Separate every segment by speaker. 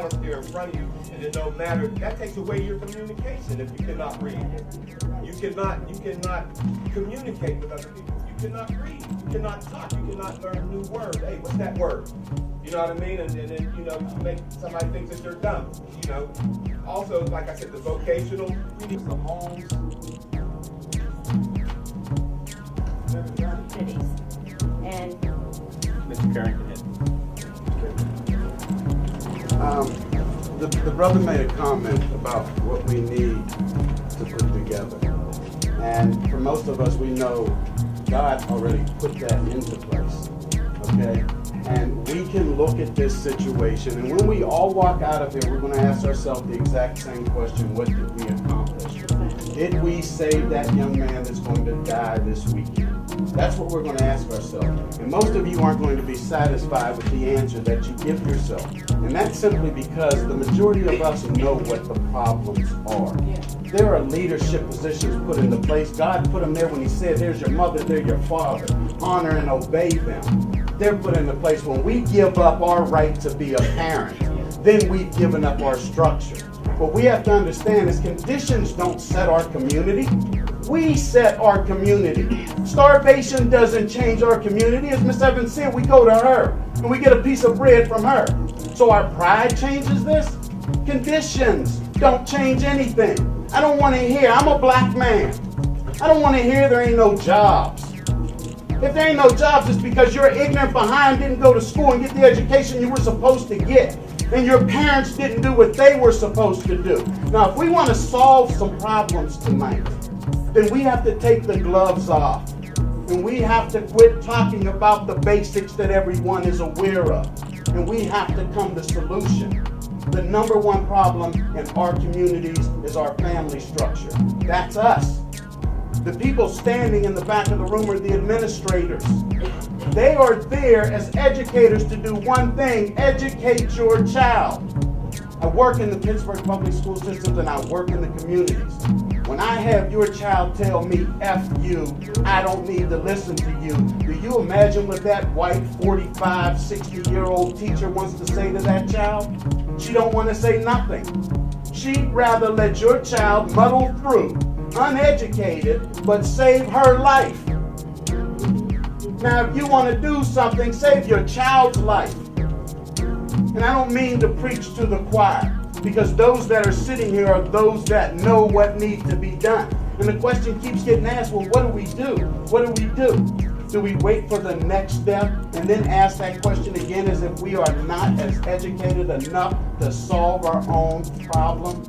Speaker 1: balanced there in front of you, and then no matter, that takes away your communication if you cannot read. You cannot communicate with other people. You cannot read. You cannot talk. You cannot learn new words. Hey, what's that word? You know what I mean? And then, you know, you make somebody thinks that you're dumb. You know. Also, like I said, the vocational, we need some homes.
Speaker 2: Cities. And
Speaker 3: Mr. Carrington.
Speaker 4: The brother made a comment about what we need to put together. And for most of us, we know God already put that into place, okay? And we can look at this situation, and when we all walk out of here, we're going to ask ourselves the exact same question: what did we accomplish? Did we save that young man that's going to die this weekend? That's what we're going to ask ourselves. And most of you aren't going to be satisfied with the answer that you give yourself. And that's simply because the majority of us know what the problems are. There are leadership positions put into place. God put them there when he said, there's your mother, they're your father. Honor and obey them. They're put into place when we give up our right to be a parent. Then we've given up our structure. What we have to understand is conditions don't set our community. We set our community. Starvation doesn't change our community. As Miss Evans said, we go to her and we get a piece of bread from her. So our pride changes this? Conditions don't change anything. I don't want to hear, I'm a black man. I don't want to hear there ain't no jobs. If there ain't no jobs, it's because you're ignorant behind, didn't go to school and get the education you were supposed to get. And your parents didn't do what they were supposed to do. Now, if we want to solve some problems tonight, then we have to take the gloves off. And we have to quit talking about the basics that everyone is aware of. And we have to come to solution. The number one problem in our communities is our family structure. That's us. The people standing in the back of the room are the administrators. They are there as educators to do one thing: educate your child. I work in the Pittsburgh public school systems and I work in the communities. When I have your child tell me, F you, I don't need to listen to you, do you imagine what that white 45, 60-year-old teacher wants to say to that child? She don't want to say nothing. She'd rather let your child muddle through, uneducated, but save her life. Now, if you want to do something, save your child's life. And I don't mean to preach to the choir, because those that are sitting here are those that know what needs to be done. And the question keeps getting asked, well, what do we do? What do we do? Do we wait for the next step and then ask that question again as if we are not as educated enough to solve our own problem?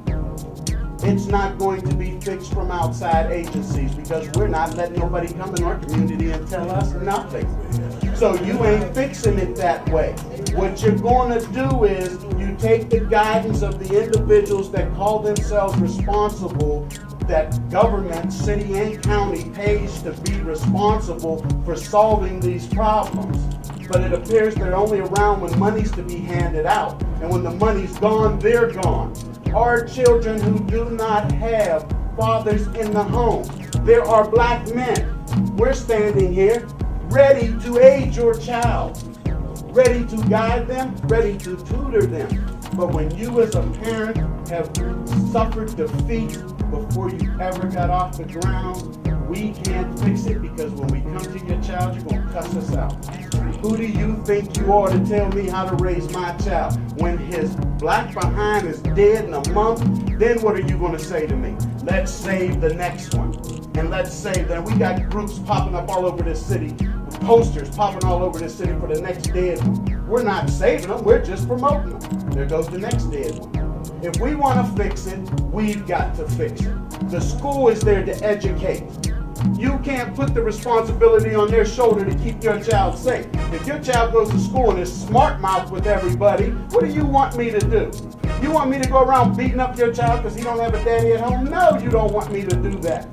Speaker 4: It's not going to be fixed from outside agencies because we're not letting nobody come in our community and tell us nothing. So you ain't fixing it that way. What you're going to do is you take the guidance of the individuals that call themselves responsible, that government, city and county, pays to be responsible for solving these problems. But it appears they're only around when money's to be handed out. And when the money's gone, they're gone. Our children who do not have fathers in the home. There are black men. We're standing here ready to aid your child, ready to guide them, ready to tutor them. But when you as a parent have suffered defeat before you ever got off the ground, we can't fix it, because when we come to your child, you're going to cuss us out. Who do you think you are to tell me how to raise my child? When his black behind is dead in a month, then what are you going to say to me? Let's save the next one. And let's save them. We got groups popping up all over this city, posters popping all over this city for the next dead one. We're not saving them, we're just promoting them. There goes the next dead one. If we want to fix it, we've got to fix it. The school is there to educate. You can't put the responsibility on their shoulder to keep your child safe. If your child goes to school and is smart mouth with everybody, what do you want me to do? You want me to go around beating up your child because he don't have a daddy at home? No, you don't want me to do that.